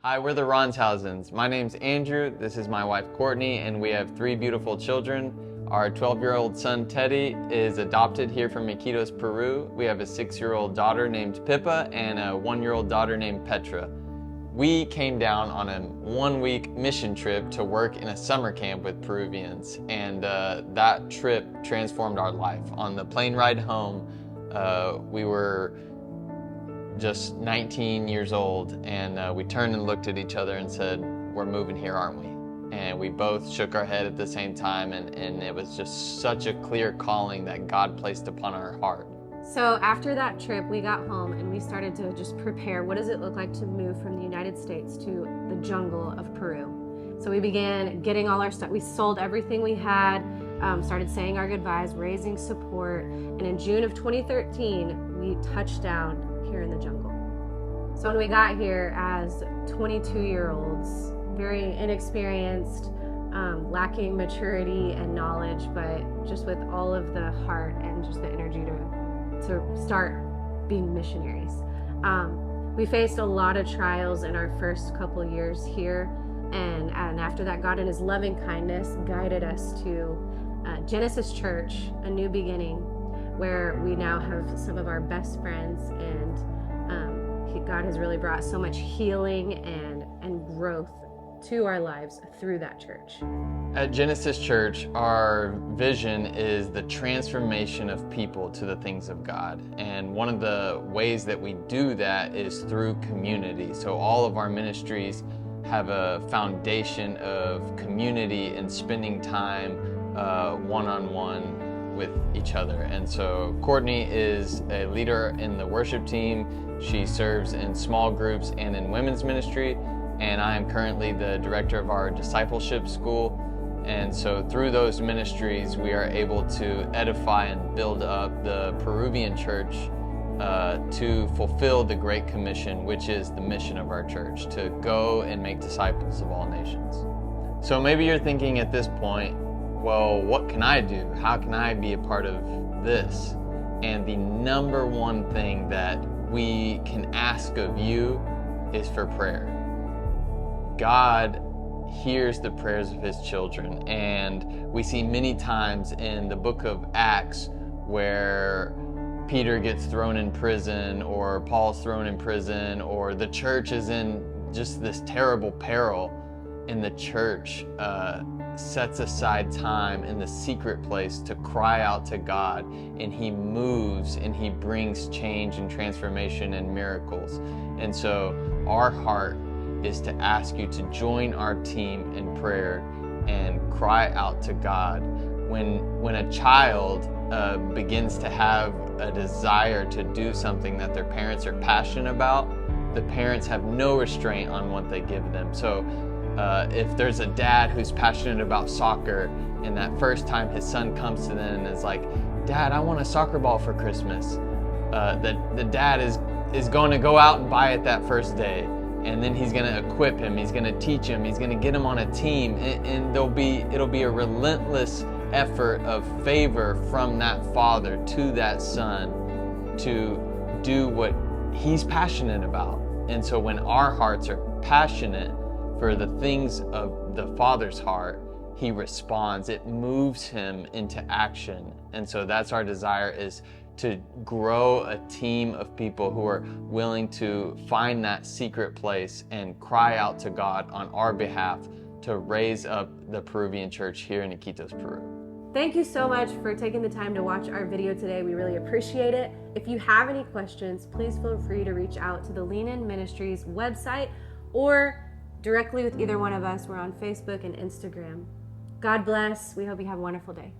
Hi, we're the Ronshausens. My name's Andrew, this is my wife Courtney, and we have 3 beautiful children. Our 12-year-old son Teddy is adopted here from Iquitos, Peru. We have a 6-year-old daughter named Pippa and a 1-year-old daughter named Petra. We came down on a 1-week mission trip to work in a summer camp with Peruvians, and that trip transformed our life. On the plane ride home, we were just 19 years old, and we turned and looked at each other and said, "We're moving here, aren't we?" And we both shook our head at the same time, and it was just such a clear calling that God placed upon our heart. So after that trip, we got home and we started to just prepare. What does it look like to move from the United States to the jungle of Peru? So we began getting all our stuff. We sold everything we had, started saying our goodbyes, raising support, and in June of 2013, we touched down here in the jungle. So when we got here as 22-year-olds, very inexperienced, lacking maturity and knowledge, but just with all of the heart and just the energy to start being missionaries. We faced a lot of trials in our first couple years here, and after that, God in His loving kindness guided us to Genesis Church, a new beginning, where we now have some of our best friends, and God has really brought so much healing and growth to our lives through that church. At Genesis Church, our vision is the transformation of people to the things of God. And one of the ways that we do that is through community. So all of our ministries have a foundation of community and spending time one-on-one with each other. And so Courtney is a leader in the worship team. She serves in small groups and in women's ministry. And I am currently the director of our Discipleship school. And so through those ministries, we are able to edify and build up the Peruvian church to fulfill the Great Commission, which is the mission of our church, to go and make disciples of all nations. So maybe you're thinking at this point, well, what can I do? How can I be a part of this? And the number one thing that we can ask of you is for prayer. God hears the prayers of His children, and we see many times in the book of Acts where Peter gets thrown in prison, or Paul's thrown in prison, or the church is in just this terrible peril, and the church sets aside time in the secret place to cry out to God, and He moves and He brings change and transformation and miracles. And so our heart is to ask you to join our team in prayer and cry out to God. When a child begins to have a desire to do something that their parents are passionate about, the parents have no restraint on what they give them. So if there's a dad who's passionate about soccer, and that first time his son comes to them and is like, "Dad, I want a soccer ball for Christmas," the dad is going to go out and buy it that first day. And then he's going to equip him, he's going to teach him, he's going to get him on a team, and it'll be a relentless effort of favor from that father to that son to do what he's passionate about. And so when our hearts are passionate for the things of the Father's heart, He responds. It moves Him into action. And so that's our desire, is to grow a team of people who are willing to find that secret place and cry out to God on our behalf to raise up the Peruvian church here in Iquitos, Peru. Thank you so much for taking the time to watch our video today. We really appreciate it. If you have any questions, please feel free to reach out to the Lean In Ministries website or directly with either one of us. We're on Facebook and Instagram. God bless. We hope you have a wonderful day.